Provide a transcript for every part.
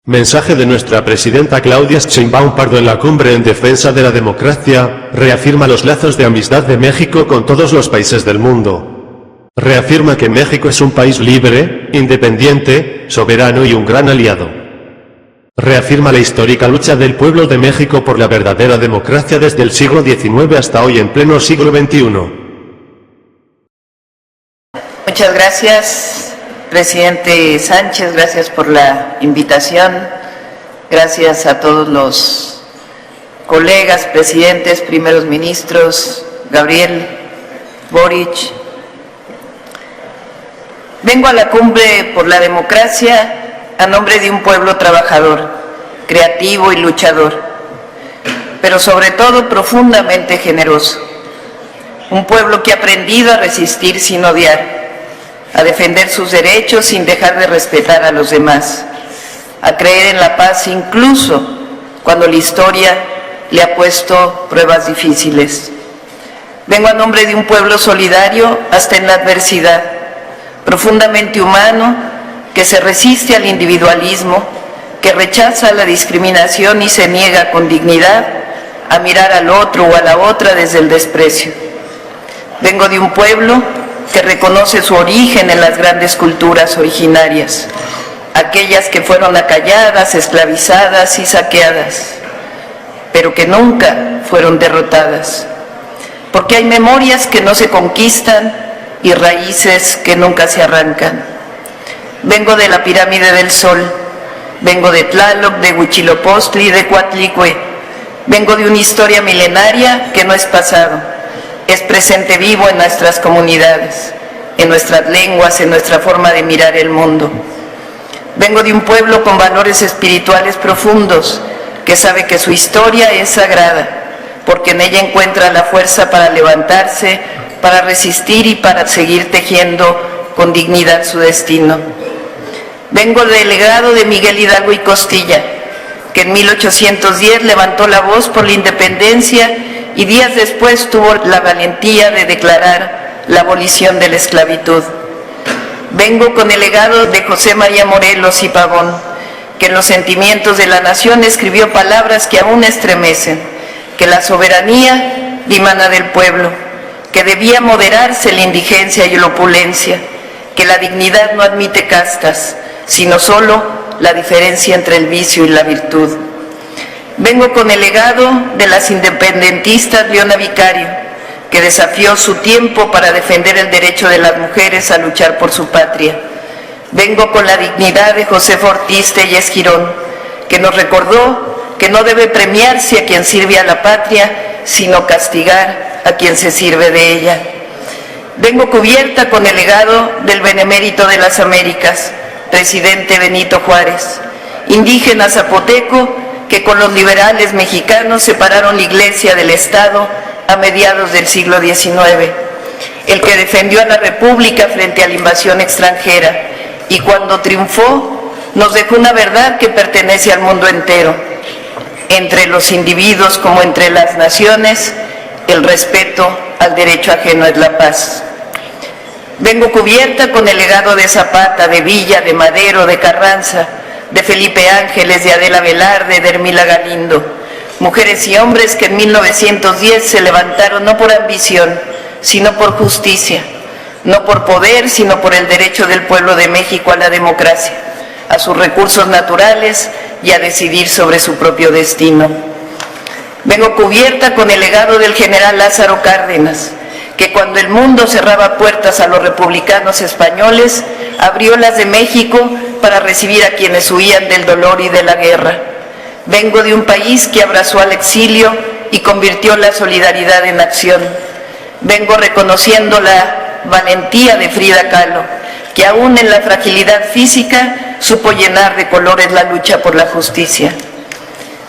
Mensaje de nuestra presidenta Claudia Sheinbaum Pardo en la cumbre en defensa de la democracia, reafirma los lazos de amistad de México con todos los países del mundo. Reafirma que México es un país libre, independiente, soberano y un gran aliado. Reafirma la histórica lucha del pueblo de México por la verdadera democracia desde el siglo XIX hasta hoy en pleno siglo XXI. Muchas gracias. Presidente Sánchez, gracias por la invitación, gracias a todos los colegas, presidentes, primeros ministros, Gabriel, Boric. Vengo a la cumbre por la democracia a nombre de un pueblo trabajador, creativo y luchador, pero sobre todo profundamente generoso. Un pueblo que ha aprendido a resistir sin odiar, a defender sus derechos sin dejar de respetar a los demás, a creer en la paz incluso cuando la historia le ha puesto pruebas difíciles. Vengo a nombre de un pueblo solidario hasta en la adversidad, profundamente humano, que se resiste al individualismo, que rechaza la discriminación y se niega con dignidad a mirar al otro o a la otra desde el desprecio. Vengo de un pueblo que reconoce su origen en las grandes culturas originarias, aquellas que fueron acalladas, esclavizadas y saqueadas, pero que nunca fueron derrotadas, porque hay memorias que no se conquistan y raíces que nunca se arrancan. Vengo de la Pirámide del Sol, vengo de Tlaloc, de Huitzilopochtli, de Coatlicue, vengo de una historia milenaria que no es pasado, es presente vivo en nuestras comunidades, en nuestras lenguas, en nuestra forma de mirar el mundo. Vengo de un pueblo con valores espirituales profundos, que sabe que su historia es sagrada, porque en ella encuentra la fuerza para levantarse, para resistir y para seguir tejiendo con dignidad su destino. Vengo del legado de Miguel Hidalgo y Costilla, que en 1810 levantó la voz por la independencia y días después tuvo la valentía de declarar la abolición de la esclavitud. Vengo con el legado de José María Morelos y Pavón, que en los sentimientos de la nación escribió palabras que aún estremecen, que la soberanía dimana del pueblo, que debía moderarse la indigencia y la opulencia, que la dignidad no admite castas, sino solo la diferencia entre el vicio y la virtud. Vengo con el legado de las independentistas Leona Vicario, que desafió su tiempo para defender el derecho de las mujeres a luchar por su patria. Vengo con la dignidad de Josefa Ortiz Telles Girón, que nos recordó que no debe premiarse a quien sirve a la patria, sino castigar a quien se sirve de ella. Vengo cubierta con el legado del benemérito de las Américas, presidente Benito Juárez, indígena zapoteco, que con los liberales mexicanos separaron la Iglesia del Estado a mediados del siglo XIX, el que defendió a la República frente a la invasión extranjera y cuando triunfó nos dejó una verdad que pertenece al mundo entero. Entre los individuos como entre las naciones, el respeto al derecho ajeno es la paz. Vengo cubierta con el legado de Zapata, de Villa, de Madero, de Carranza, de Felipe Ángeles, de Adela Velarde, de Hermila Galindo, mujeres y hombres que en 1910 se levantaron no por ambición, sino por justicia, no por poder, sino por el derecho del pueblo de México a la democracia, a sus recursos naturales y a decidir sobre su propio destino. Vengo cubierta con el legado del general Lázaro Cárdenas, que cuando el mundo cerraba puertas a los republicanos españoles, abrió las de México para recibir a quienes huían del dolor y de la guerra. Vengo de un país que abrazó al exilio y convirtió la solidaridad en acción. Vengo reconociendo la valentía de Frida Kahlo, que aún en la fragilidad física supo llenar de colores la lucha por la justicia.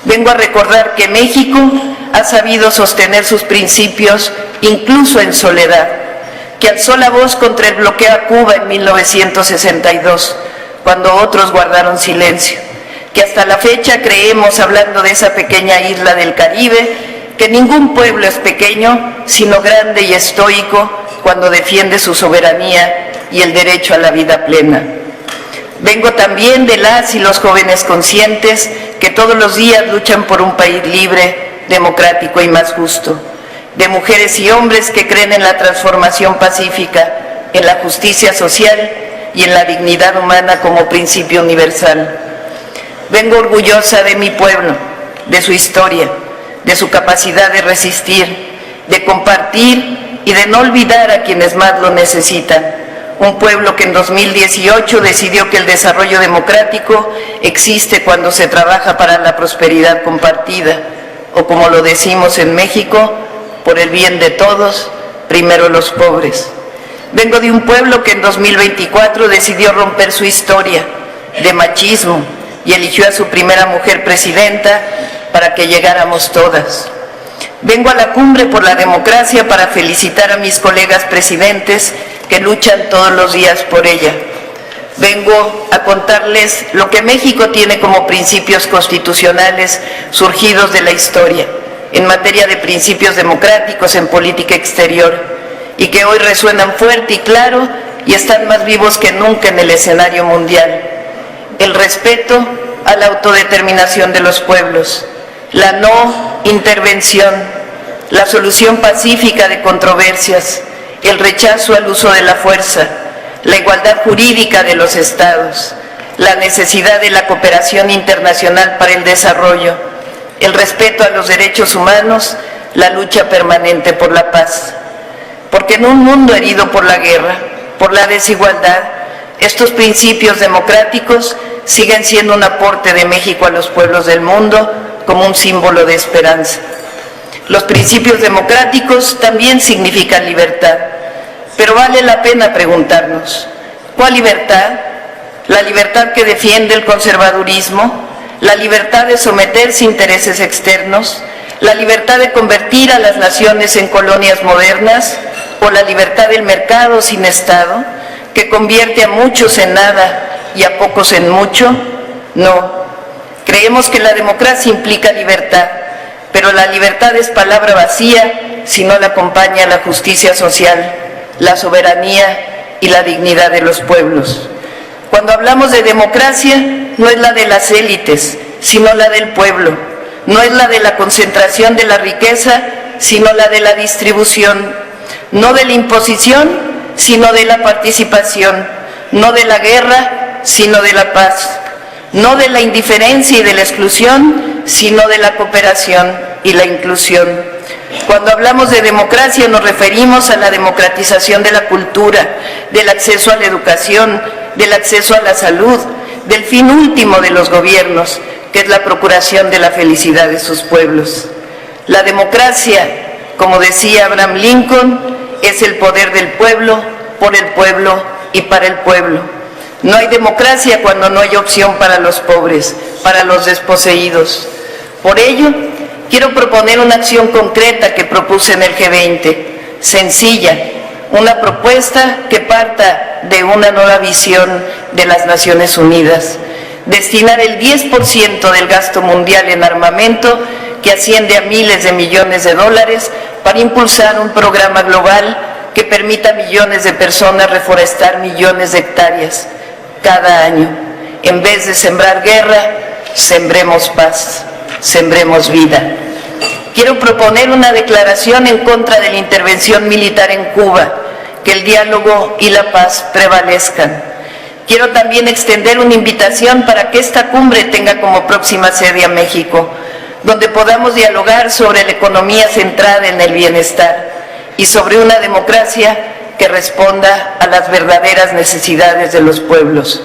Vengo a recordar que México ha sabido sostener sus principios incluso en soledad, que alzó la voz contra el bloqueo a Cuba en 1962, cuando otros guardaron silencio, que hasta la fecha creemos, hablando de esa pequeña isla del Caribe, que ningún pueblo es pequeño, sino grande y estoico cuando defiende su soberanía y el derecho a la vida plena. Vengo también de las y los jóvenes conscientes que todos los días luchan por un país libre, democrático y más justo, de mujeres y hombres que creen en la transformación pacífica, en la justicia social y en la dignidad humana como principio universal. Vengo orgullosa de mi pueblo, de su historia, de su capacidad de resistir, de compartir y de no olvidar a quienes más lo necesitan. Un pueblo que en 2018 decidió que el desarrollo democrático existe cuando se trabaja para la prosperidad compartida, o como lo decimos en México, por el bien de todos, primero los pobres. Vengo de un pueblo que en 2024 decidió romper su historia de machismo y eligió a su primera mujer presidenta para que llegáramos todas. Vengo a la cumbre por la democracia para felicitar a mis colegas presidentes que luchan todos los días por ella. Vengo a contarles lo que México tiene como principios constitucionales surgidos de la historia, en materia de principios democráticos en política exterior, y que hoy resuenan fuerte y claro y están más vivos que nunca en el escenario mundial. El respeto a la autodeterminación de los pueblos, la no intervención, la solución pacífica de controversias, el rechazo al uso de la fuerza, la igualdad jurídica de los estados, la necesidad de la cooperación internacional para el desarrollo, el respeto a los derechos humanos, la lucha permanente por la paz. Porque en un mundo herido por la guerra, por la desigualdad, estos principios democráticos siguen siendo un aporte de México a los pueblos del mundo como un símbolo de esperanza. Los principios democráticos también significan libertad, pero vale la pena preguntarnos, ¿cuál libertad? ¿La libertad que defiende el conservadurismo? ¿La libertad de someterse a intereses externos? ¿La libertad de convertir a las naciones en colonias modernas? ¿O la libertad del mercado sin Estado, que convierte a muchos en nada y a pocos en mucho? No. Creemos que la democracia implica libertad, pero la libertad es palabra vacía si no la acompaña la justicia social, la soberanía y la dignidad de los pueblos. Cuando hablamos de democracia, no es la de las élites, sino la del pueblo. No es la de la concentración de la riqueza, sino la de la distribución. No de la imposición, sino de la participación. No de la guerra, sino de la paz. No de la indiferencia y de la exclusión, sino de la cooperación y la inclusión. Cuando hablamos de democracia nos referimos a la democratización de la cultura, del acceso a la educación, del acceso a la salud, del fin último de los gobiernos, que es la procuración de la felicidad de sus pueblos. La democracia, como decía Abraham Lincoln, es el poder del pueblo, por el pueblo y para el pueblo. No hay democracia cuando no hay opción para los pobres, para los desposeídos. Por ello, quiero proponer una acción concreta que propuse en el G20, sencilla, una propuesta que parta de una nueva visión de las Naciones Unidas. Destinar el 10% del gasto mundial en armamento, que asciende a miles de millones de dólares, para impulsar un programa global que permita a millones de personas reforestar millones de hectáreas cada año. En vez de sembrar guerra, sembremos paz, sembremos vida. Quiero proponer una declaración en contra de la intervención militar en Cuba, que el diálogo y la paz prevalezcan. Quiero también extender una invitación para que esta cumbre tenga como próxima sede a México, donde podamos dialogar sobre la economía centrada en el bienestar y sobre una democracia que responda a las verdaderas necesidades de los pueblos.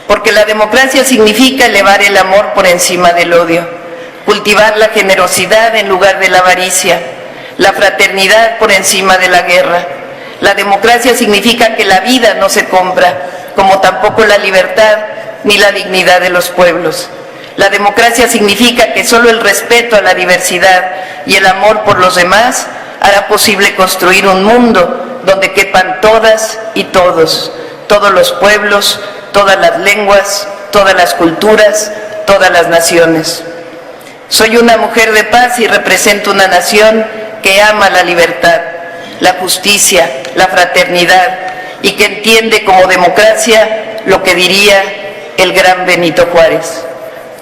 Porque la democracia significa elevar el amor por encima del odio, cultivar la generosidad en lugar de la avaricia, la fraternidad por encima de la guerra. La democracia significa que la vida no se compra, como tampoco la libertad ni la dignidad de los pueblos. La democracia significa que solo el respeto a la diversidad y el amor por los demás hará posible construir un mundo donde quepan todas y todos, todos los pueblos, todas las lenguas, todas las culturas, todas las naciones. Soy una mujer de paz y represento una nación que ama la libertad, la justicia, la fraternidad y que entiende como democracia lo que diría el gran Benito Juárez.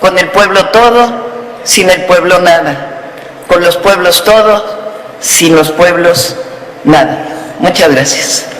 Con el pueblo todo, sin el pueblo nada. Con los pueblos todo, sin los pueblos nada. Muchas gracias.